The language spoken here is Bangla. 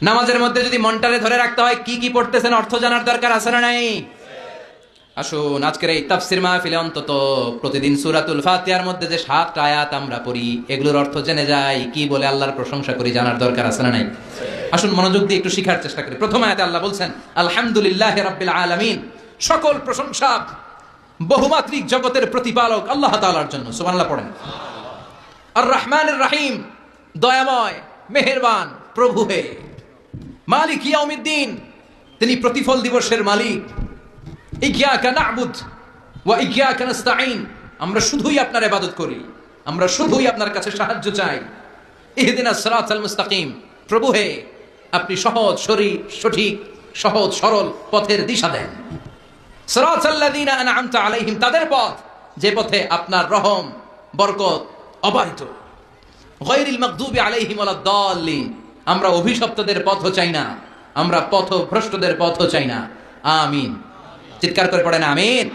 নামাজের মধ্যে যদি মনটারে ধরে রাখতে হয় কি কি পড়তেছেন অর্থ জানার দরকার আছে না নাই? আসুন আজকের এই তাফসির মাহফিলে অন্তত প্রতিদিন সূরাতুল ফাতিহার মধ্যে যে 7টা আয়াত আমরা পড়ি এগুলোর অর্থ জেনে যাই, কি বলে আল্লাহর প্রশংসা করি, জানার দরকার আছে না নাই? আসুন মনোযোগ দিয়ে একটু শিখার চেষ্টা করি। প্রথম আয়াতে আল্লাহ বলছেন আলহামদুলিল্লাহি রাব্বিল আলামিন, সকল প্রশংসা বহুমাত্রিক জগতের প্রতিপালক আল্লাহ তাআলার জন্য। সুবহানাল্লাহ পড়েন। আর রহমানির রহিম, দয়াময় মেহেরবান প্রভু হে। মালিক ইয়াউমিদ্দিন, তিনি প্রতিফল দিবসের মালিক। ইয়্যাকা না'বুদ ওয়া ইয়্যাকা নাস্তাঈন, আমরা শুধুই আপনার ইবাদত করি, আমরা শুধুই আপনার কাছে সাহায্য চাই। ইহদিনাস সিরাতাল মুস্তাকিম, প্রভু হে আপনি সহজ সঠিক সহজ সরল পথের দিশা দেন। সিরাতাল্লাযীনা আন'আমতা আলাইহিম, তাদের পথ যে পথে আপনার রহম বরকত অবারিত। গায়রিল মাগদুবি আলাইহিম ওয়ালাদ-দাল্লিন, আমরা অভিশপ্তদের পথও চাই না, আমরা পথভ্রষ্টদের পথও চাই না। আমিন। চিৎকার করে পড়েন আমিন।